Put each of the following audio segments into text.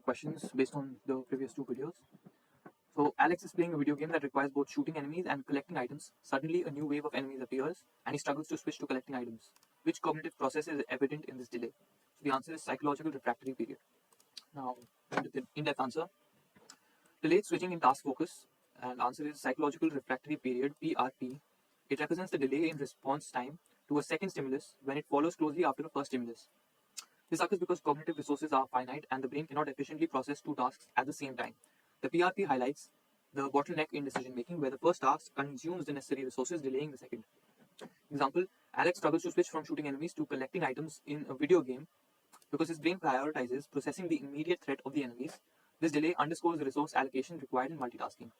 questions based on the previous two videos. So Alex is playing a video game that requires both shooting enemies and collecting items. Suddenly, a new wave of enemies appears, and he struggles to switch to collecting items. Which cognitive process is evident in this delay? So the answer is psychological refractory period. Now, the in-depth answer. Delayed switching in task focus, and answer is psychological refractory period (PRP). It represents the delay in response time to a second stimulus when it follows closely after the first stimulus. This occurs because cognitive resources are finite and the brain cannot efficiently process two tasks at the same time. The PRP highlights the bottleneck in decision making where the first task consumes the necessary resources, delaying the second. Example, Alex struggles to switch from shooting enemies to collecting items in a video game because his brain prioritizes processing the immediate threat of the enemies. This delay underscores the resource allocation required in multitasking.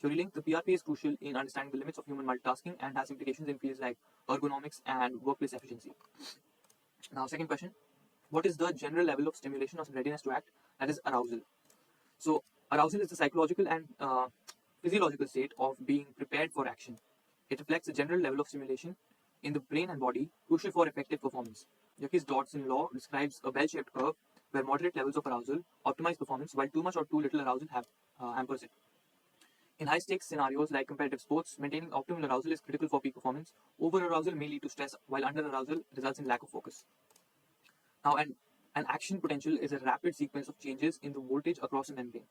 Theory link, the PRP is crucial in understanding the limits of human multitasking and has implications in fields like ergonomics and workplace efficiency. Now, second question. What is the general level of stimulation of readiness to act? That is arousal. So, arousal is the psychological and physiological state of being prepared for action. It reflects a general level of stimulation in the brain and body, crucial for effective performance. Jacques Dodson law describes a bell-shaped curve where moderate levels of arousal optimize performance, while too much or too little arousal hampers it. In high-stakes scenarios like competitive sports, maintaining optimal arousal is critical for peak performance. Over-arousal may lead to stress, while under-arousal results in lack of focus. Now, an action potential is a rapid sequence of changes in the voltage across a membrane.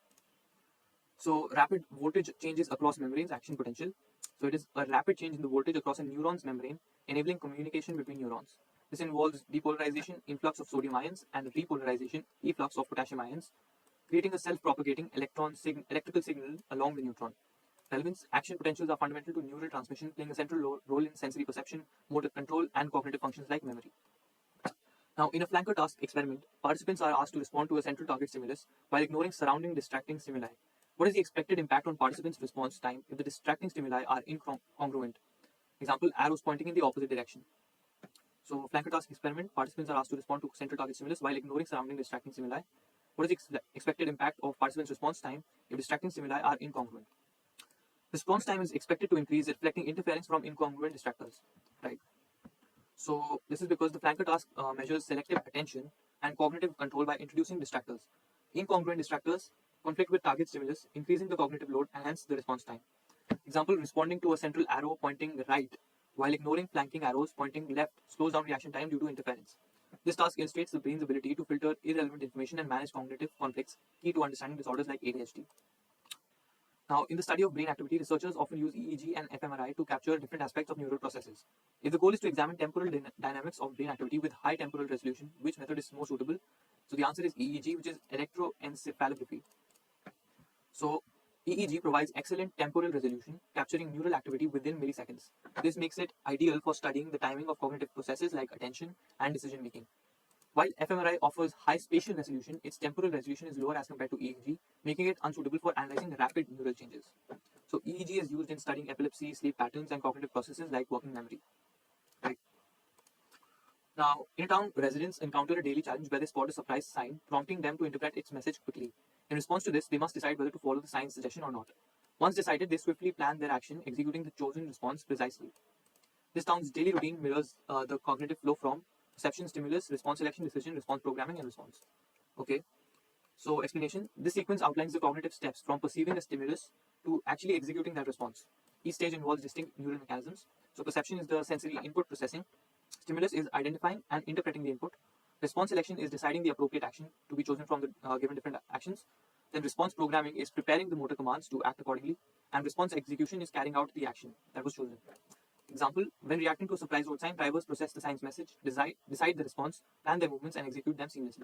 So, rapid voltage changes across membranes, action potential. So, it is a rapid change in the voltage across a neuron's membrane, enabling communication between neurons. This involves depolarization, influx of sodium ions, and repolarization, efflux of potassium ions, creating a self-propagating electrical signal along the neutron. Relevance, action potentials are fundamental to neural transmission, playing a central role in sensory perception, motor control, and cognitive functions like memory. Now, in a flanker task experiment, participants are asked to respond to a central target stimulus while ignoring surrounding distracting stimuli. What is the expected impact on participants' response time if the distracting stimuli are incongruent? Example, arrows pointing in the opposite direction. So, flanker task experiment, participants are asked to respond to central target stimulus while ignoring surrounding distracting stimuli. What is the expected impact of participants' response time if distracting stimuli are incongruent? Response time is expected to increase, reflecting interference from incongruent distractors, right? So this is because the flanker task measures selective attention and cognitive control by introducing distractors. Incongruent distractors conflict with target stimulus, increasing the cognitive load and hence the response time. Example, responding to a central arrow pointing right while ignoring flanking arrows pointing left slows down reaction time due to interference. This task illustrates the brain's ability to filter irrelevant information and manage cognitive conflicts, key to understanding disorders like ADHD. Now, in the study of brain activity, researchers often use EEG and fMRI to capture different aspects of neural processes. If the goal is to examine temporal dynamics of brain activity with high temporal resolution, which method is more suitable? So the answer is EEG, which is electroencephalography. So EEG provides excellent temporal resolution, capturing neural activity within milliseconds. This makes it ideal for studying the timing of cognitive processes like attention and decision making. While fMRI offers high spatial resolution, its temporal resolution is lower as compared to EEG, making it unsuitable for analyzing rapid neural changes. So EEG is used in studying epilepsy, sleep patterns, and cognitive processes like working memory. Right. Now, in a town, residents encounter a daily challenge where they spot a surprise sign, prompting them to interpret its message quickly. In response to this, they must decide whether to follow the sign's suggestion or not. Once decided, they swiftly plan their action, executing the chosen response precisely. This town's daily routine mirrors the cognitive flow from perception, stimulus, response selection, decision, response programming, and response. Okay. So explanation. This sequence outlines the cognitive steps from perceiving a stimulus to actually executing that response. Each stage involves distinct neural mechanisms. So perception is the sensory input processing. Stimulus is identifying and interpreting the input. Response selection is deciding the appropriate action to be chosen from the given different actions. Then response programming is preparing the motor commands to act accordingly. And response execution is carrying out the action that was chosen. Example, when reacting to a surprise road sign, drivers process the sign's message, decide the response, plan their movements, and execute them seamlessly.